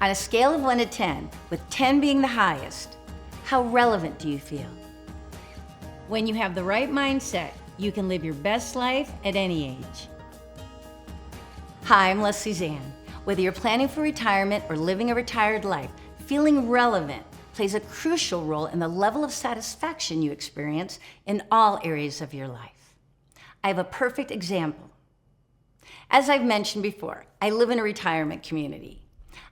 On a scale of 1 to 10, with 10 being the highest, how relevant do you feel? When you have the right mindset, you can live your best life at any age. Hi, I'm Leslie Zan. Whether you're planning for retirement or living a retired life, feeling relevant plays a crucial role in the level of satisfaction you experience in all areas of your life. I have a perfect example. As I've mentioned before, I live in a retirement community.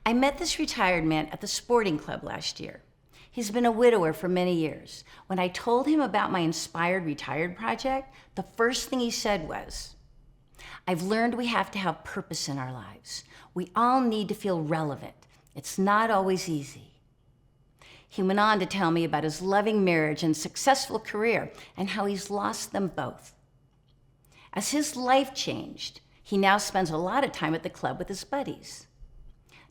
I met this retired man at the sporting club last year. He's been a widower for many years. When I told him about my Inspired Retired project, the first thing he said was, "I've learned we have to have purpose in our lives. We all need to feel relevant. It's not always easy." He went on to tell me about his loving marriage and successful career and how he's lost them both. As his life changed, he now spends a lot of time at the club with his buddies.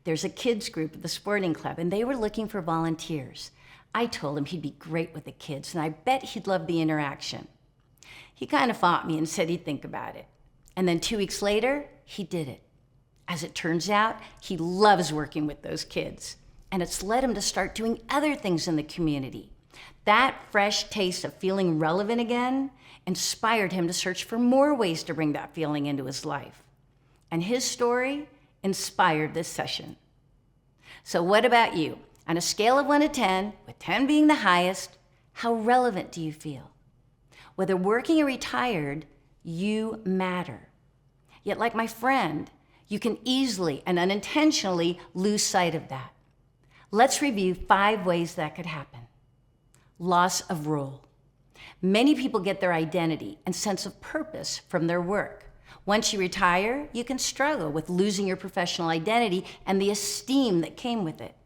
There's a kids group at the sporting club, and they were looking for volunteers. I told him he'd be great with the kids, and I bet he'd love the interaction. He kind of fought me and said he'd think about it. And then 2 weeks later, he did it. As it turns out, he loves working with those kids, and it's led him to start doing other things in the community. That fresh taste of feeling relevant again inspired him to search for more ways to bring that feeling into his life. And his story inspired this session. So what about you? On a scale of 1 to 10, with 10 being the highest, how relevant do you feel? Whether working or retired, you matter. Yet like my friend, you can easily and unintentionally lose sight of that. Let's review 5 ways that could happen. Loss of role. Many people get their identity and sense of purpose from their work. Once you retire, you can struggle with losing your professional identity and the esteem that came with it.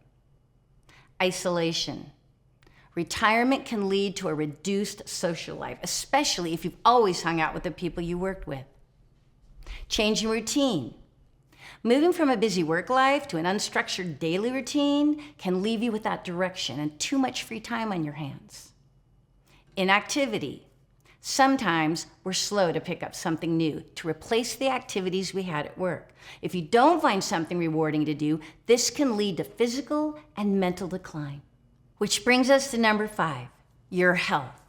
Isolation. Retirement can lead to a reduced social life, especially if you've always hung out with the people you worked with. Changing routine. Moving from a busy work life to an unstructured daily routine can leave you without direction and too much free time on your hands. Inactivity. Sometimes we're slow to pick up something new to replace the activities we had at work. If you don't find something rewarding to do, this can lead to physical and mental decline. Which brings us to number 5, your health.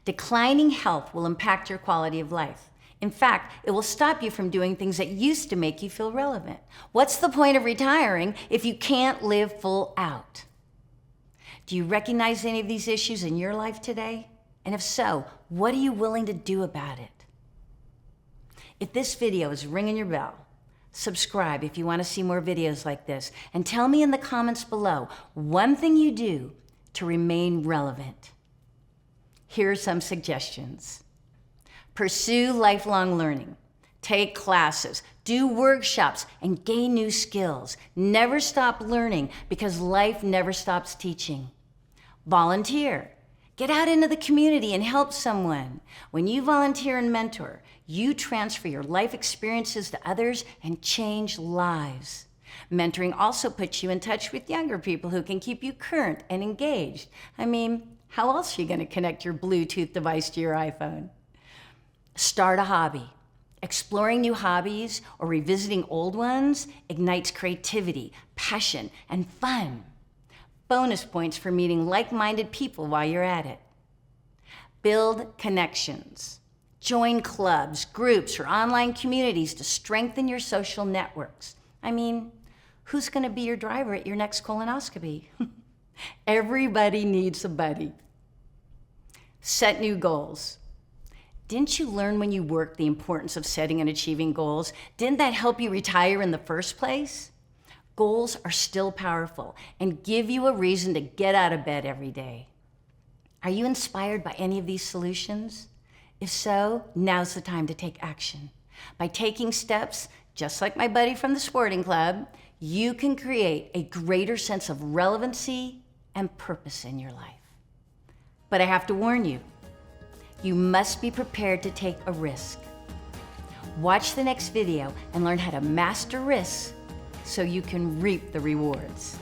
Declining health will impact your quality of life. In fact, it will stop you from doing things that used to make you feel relevant. What's the point of retiring if you can't live full out? Do you recognize any of these issues in your life today? And if so, what are you willing to do about it? If this video is ringing your bell, subscribe if you want to see more videos like this, and tell me in the comments below one thing you do to remain relevant. Here are some suggestions. Pursue lifelong learning. Take classes, do workshops, and gain new skills. Never stop learning because life never stops teaching. Volunteer. Get out into the community and help someone. When you volunteer and mentor, you transfer your life experiences to others and change lives. Mentoring also puts you in touch with younger people who can keep you current and engaged. I mean, how else are you going to connect your Bluetooth device to your iPhone? Start a hobby. Exploring new hobbies or revisiting old ones ignites creativity, passion, and fun. Bonus points for meeting like-minded people while you're at it. Build connections. Join clubs, groups, or online communities to strengthen your social networks. I mean, who's going to be your driver at your next colonoscopy? Everybody needs a buddy. Set new goals. Didn't you learn when you worked the importance of setting and achieving goals? Didn't that help you retire in the first place? Goals are still powerful and give you a reason to get out of bed every day. Are you inspired by any of these solutions? If so, now's the time to take action. By taking steps, just like my buddy from the sporting club, you can create a greater sense of relevancy and purpose in your life. But I have to warn you, you must be prepared to take a risk. Watch the next video and learn how to master risks so you can reap the rewards.